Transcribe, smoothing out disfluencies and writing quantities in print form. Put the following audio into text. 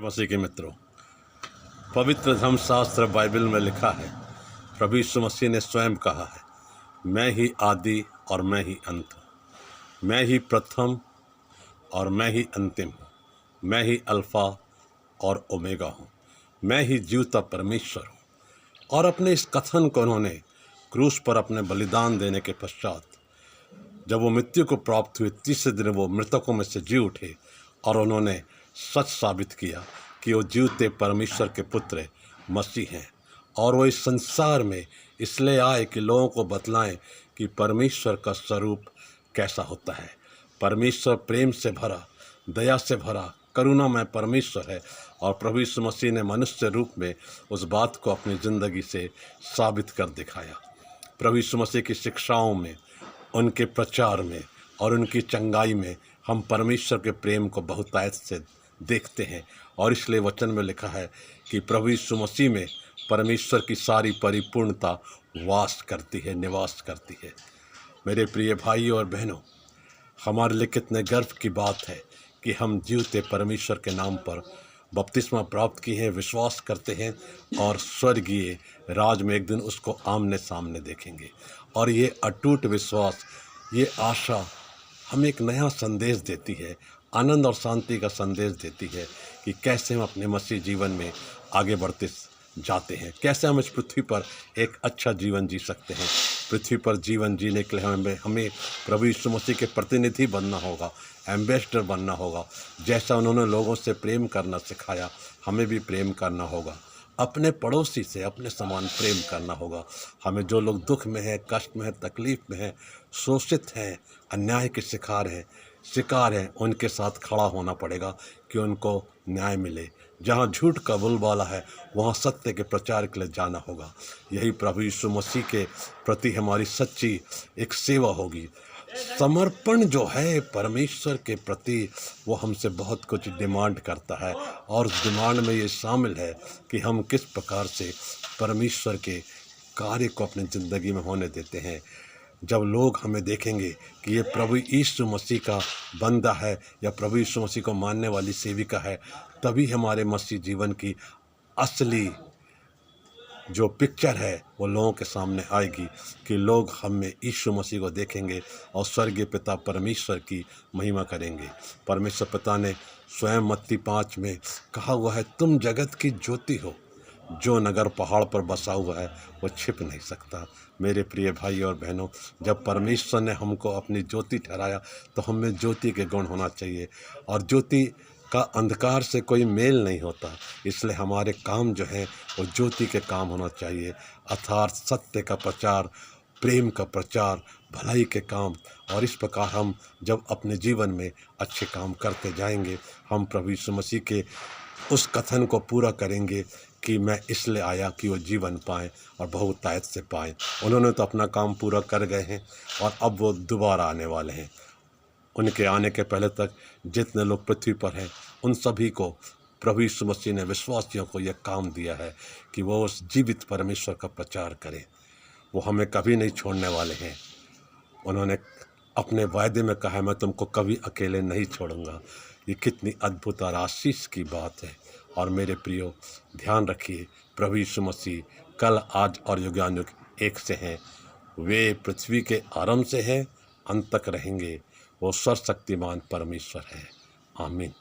मसीह के मित्रों, पवित्र धर्मशास्त्र बाइबल में लिखा है, प्रभु यीशु मसीह ने स्वयं कहा है, मैं ही आदि और मैं ही अंत हूँ, मैं ही प्रथम और मैं ही अंतिम हूँ, मैं ही अल्फ़ा और ओमेगा हूँ, मैं ही जीवता परमेश्वर हूँ। और अपने इस कथन को उन्होंने क्रूस पर अपने बलिदान देने के पश्चात, जब वो मृत्यु को प्राप्त हुए, तीसरे दिन वो मृतकों में से जी उठे और उन्होंने सच साबित किया कि वो जीवते परमेश्वर के पुत्र मसीह हैं। और वो इस संसार में इसलिए आए कि लोगों को बतलाएं कि परमेश्वर का स्वरूप कैसा होता है। परमेश्वर प्रेम से भरा, दया से भरा, करुणामय परमेश्वर है। और प्रभु यीशु मसीह ने मनुष्य रूप में उस बात को अपनी ज़िंदगी से साबित कर दिखाया। प्रभु यीशु मसीह की शिक्षाओं में, उनके प्रचार में और उनकी चंगाई में हम परमेश्वर के प्रेम को बहुतायत से देखते हैं। और इसलिए वचन में लिखा है कि प्रभु यीशु मसीह में परमेश्वर की सारी परिपूर्णता वास करती है, निवास करती है। मेरे प्रिय भाइयों और बहनों, हमारे लिए कितने गर्व की बात है कि हम जीवते परमेश्वर के नाम पर बपतिस्मा प्राप्त किए हैं, विश्वास करते हैं और स्वर्गीय राज में एक दिन उसको आमने सामने देखेंगे। और ये अटूट विश्वास, ये आशा हमें एक नया संदेश देती है, आनंद और शांति का संदेश देती है कि कैसे हम अपने मसीह जीवन में आगे बढ़ते जाते हैं, कैसे हम इस पृथ्वी पर एक अच्छा जीवन जी सकते हैं। पृथ्वी पर जीवन जीने के लिए हमें प्रभु यीशु मसीह के प्रतिनिधि बनना होगा, एम्बेसडर बनना होगा। जैसा उन्होंने लोगों से प्रेम करना सिखाया, हमें भी प्रेम करना होगा। अपने पड़ोसी से अपने समान प्रेम करना होगा। हमें जो लोग दुख में हैं, कष्ट में हैं, तकलीफ़ में हैं, शोषित हैं, अन्याय के शिकार हैं, उनके साथ खड़ा होना पड़ेगा कि उनको न्याय मिले। जहाँ झूठ का बोलबाला है, वहाँ सत्य के प्रचार के लिए जाना होगा। यही प्रभु यीशु मसीह के प्रति हमारी सच्ची एक सेवा होगी। समर्पण जो है परमेश्वर के प्रति, वो हमसे बहुत कुछ डिमांड करता है। और उस डिमांड में ये शामिल है कि हम किस प्रकार से परमेश्वर के कार्य को अपनी ज़िंदगी में होने देते हैं। जब लोग हमें देखेंगे कि ये प्रभु यीशु मसीह का बंदा है या प्रभु यीशु मसीह को मानने वाली सेविका है, तभी हमारे मसीह जीवन की असली जो पिक्चर है वो लोगों के सामने आएगी कि लोग हमें यीशु मसीह को देखेंगे और स्वर्गीय पिता परमेश्वर की महिमा करेंगे। परमेश्वर पिता ने स्वयं मत्ती 5 में कहा हुआ है, तुम जगत की ज्योति हो, जो नगर पहाड़ पर बसा हुआ है वो छिप नहीं सकता। मेरे प्रिय भाई और बहनों, जब परमेश्वर ने हमको अपनी ज्योति ठहराया तो हमें ज्योति के गुण होना चाहिए। और ज्योति का अंधकार से कोई मेल नहीं होता, इसलिए हमारे काम जो हैं वो ज्योति के काम होना चाहिए, अर्थात सत्य का प्रचार, प्रेम का प्रचार, भलाई के काम। और इस प्रकार हम जब अपने जीवन में अच्छे काम करते जाएंगे, हम प्रभु यीशु मसीह के उस कथन को पूरा करेंगे कि मैं इसलिए आया कि वो जीवन पाएँ और बहुतायत से पाएँ। उन्होंने तो अपना काम पूरा कर गए हैं और अब वो दोबारा आने वाले हैं। उनके आने के पहले तक जितने लोग पृथ्वी पर हैं, उन सभी को प्रभु यीशु मसीह ने, विश्वासियों को यह काम दिया है कि वो उस जीवित परमेश्वर का प्रचार करें। वो हमें कभी नहीं छोड़ने वाले हैं। उन्होंने अपने वायदे में कहा है, मैं तुमको कभी अकेले नहीं छोड़ूंगा। ये कितनी अद्भुत और आशीष की बात है। और मेरे प्रियो, ध्यान रखिए, प्रभु यीशु मसीह कल, आज और युगानुयुग एक से हैं। वे पृथ्वी के आरंभ से हैं, अंत तक रहेंगे। वो सर्वशक्तिमान परमेश्वर है। आमीन।